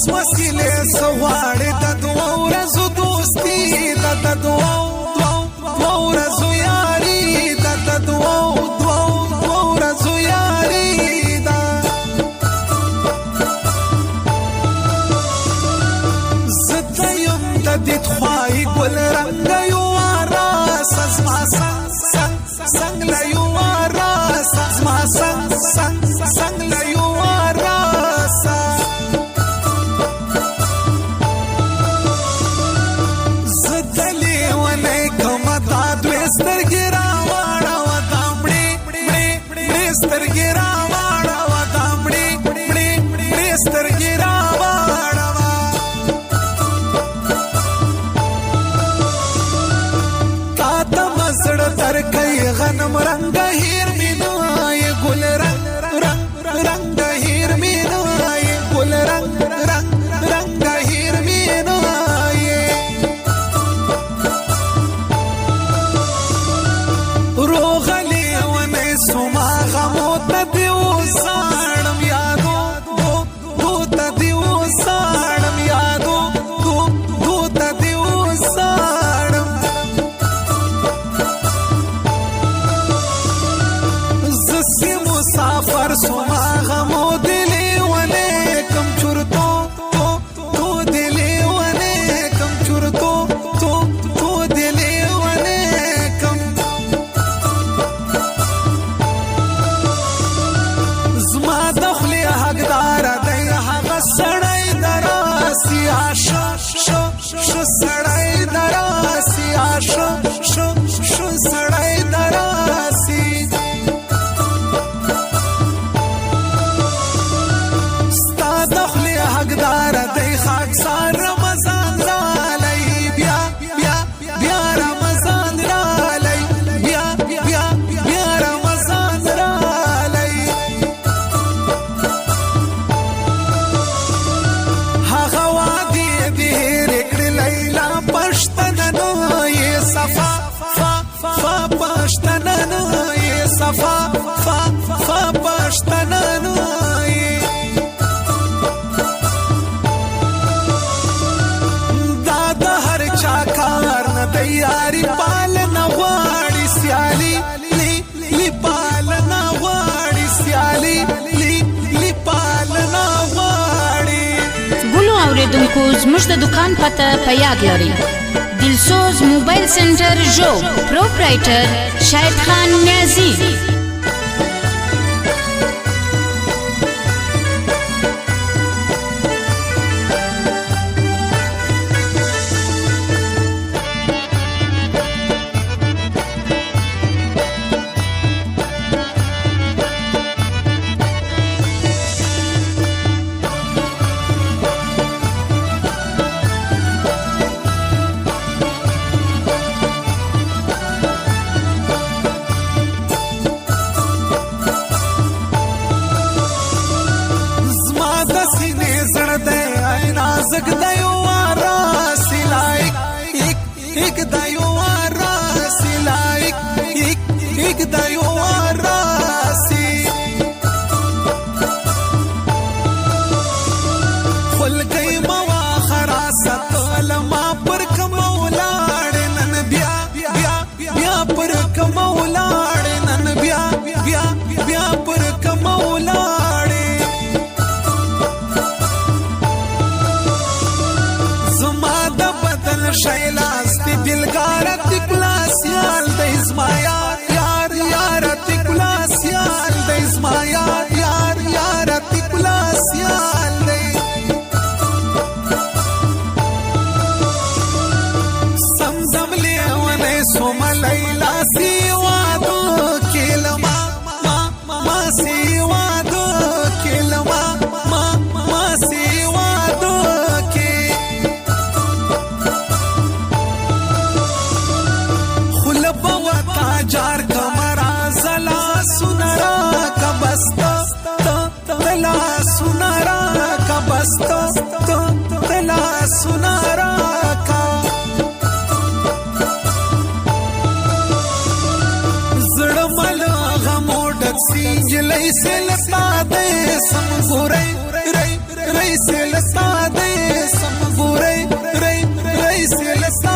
وسیلې سواړې د دوه ورځو دوستي د دوه ورځو یاري د دوه ورځو یاري دا زه یم د دې خوای ګل رنګ یو راس زما څنګ له یو راس زما څنګ له یو راس سترګې راواړوه دا مړې سترګې راواړوه دا مړې سترګې راواړوه تا ته مزړه درکوي غنم رنګ هیر مې نه وایې ګل رنګ هیر مې نه وایې ګل رنګ هیر مې نه وایې روغلی ونی سوما غمو تا دیو ساڑم یادو دو تا دیو ساڑم یادو دو تا دیو ساڑم زسی مسافر سوما غمو دلی ونی کم چورتو تو دلی ونی کم چورتو تو دلی ونی کم زما دخلی حقدار دی هغه سړی دراسی شو سړی دراسی شو سړی دراسی ستا دخلی حقدار دی خاکسار رمضان رالی بیا رمضان رالی بیا رمضان رالی هغه وادي دې رکړ لیلا پښتنه یې صفا پښتنه یې صفا پښتنه یې دا د هر چا کار نه تیاری پالنه غواړي سیالي پالنه غواړي سیالي پالنه غواړي ګلو اوریدونکو زموږ د دکان پته په یاد لرئ دلسوز موبایل سنټر جو پروپرایټر شاهد خان نیازی نازک دیو راسی لائک ایک دیو راسی لائک ایک دیو راسی خلقی موا خراست لما پر کمولاڑ نن بیا پر کمولاڑ نن بیا پر کمولاڑ شیلاس تی دلگارا تی کلاسیال دیزما یار تی کلاسیال دیزما یار تی کلاسیال دی سمزم لیوانے سوم لیلا سیوادو کلما ما سیوادو کلما ما سیوادو جار کمرا زلا سنرا کبستا تلا سنرا کبستا تلا سنرا کا زړمل غمو ډک سینجلې سلتا دې سم ګورې رئیس لستا دې سم ګورې رئیس لستا